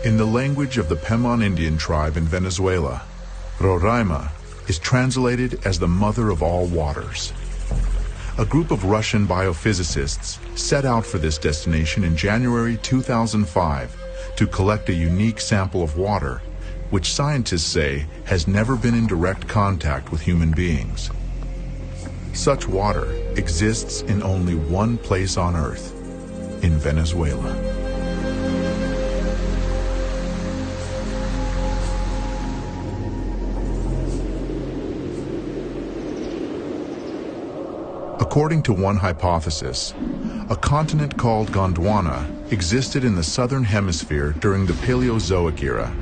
In the language of the Pemon Indian tribe in Venezuela, Roraima is translated as the mother of all waters. A group of Russian biophysicists set out for this destination in January 2005 to collect a unique sample of water, which scientists say has never been in direct contact with human beings. Such water exists in only one place on Earth, in Venezuela. According to one hypothesis, a continent called Gondwana existed in the southern hemisphere during the Paleozoic era.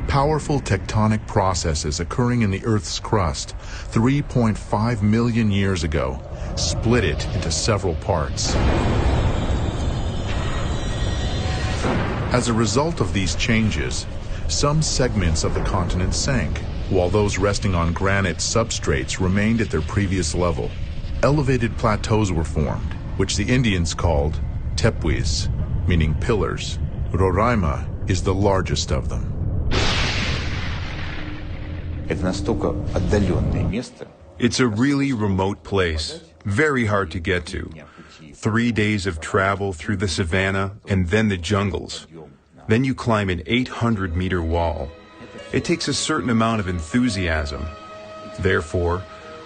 Powerful tectonic processes occurring in the Earth's crust 3.5 million years ago split it into several parts. As a result of these changes, some segments of the continent sank, while those resting on granite substrates remained at their previous level. Elevated plateaus were formed, which the Indians called tepuis, meaning pillars. Roraima is the largest of them. It's a really remote place, very hard to get to. 3 days of travel through the savannah and then the jungles. Then you climb an 800-meter wall. It takes a certain amount of enthusiasm. Therefore,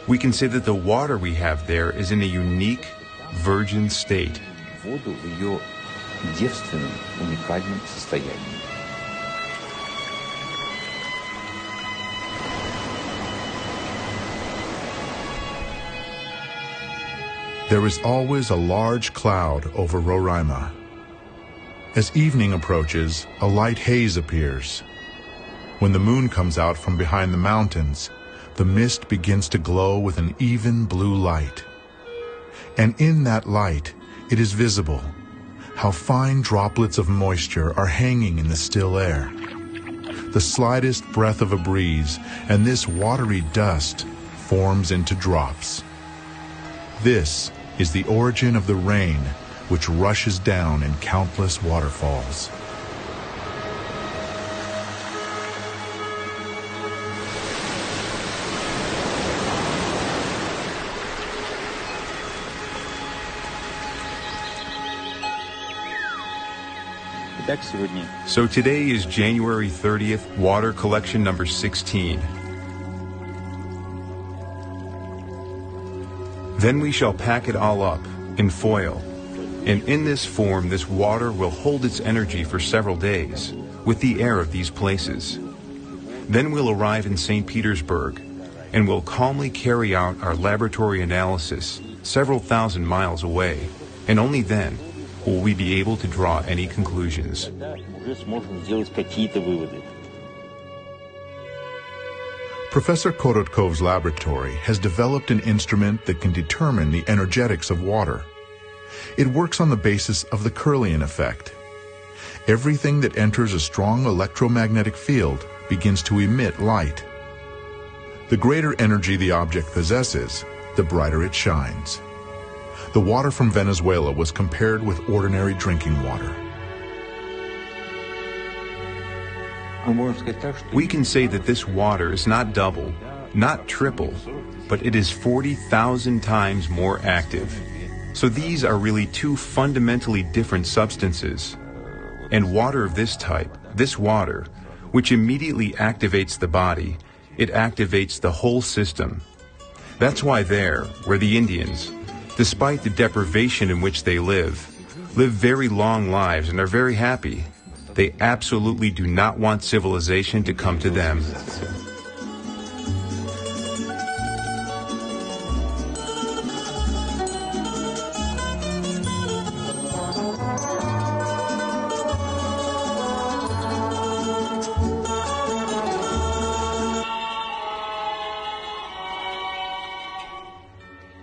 we can say that the water we have there is in a unique, virgin state. There is always a large cloud over Roraima. As evening approaches, a light haze appears. When the moon comes out from behind the mountains, the mist begins to glow with an even blue light. And in that light, it is visible how fine droplets of moisture are hanging in the still air. The slightest breath of a breeze, and this watery dust forms into drops. This is the origin of the rain, which rushes down in countless waterfalls. So today is January 30th, water collection number 16. Then we shall pack it all up in foil, and in this form this water will hold its energy for several days with the air of these places. Then we'll arrive in St. Petersburg, and we'll calmly carry out our laboratory analysis several thousand miles away, and only then will we be able to draw any conclusions. Professor Korotkov's laboratory has developed an instrument that can determine the energetics of water. It works on the basis of the Kirlian effect. Everything that enters a strong electromagnetic field begins to emit light. The greater energy the object possesses, the brighter it shines. The water from Venezuela was compared with ordinary drinking water. We can say that this water is not double, not triple, but it is 40,000 times more active. So these are really two fundamentally different substances. And water of this type, this water, which immediately activates the body, it activates the whole system. That's why there, where the Indians, despite the deprivation in which they live very long lives and are very happy. They absolutely do not want civilization to come to them.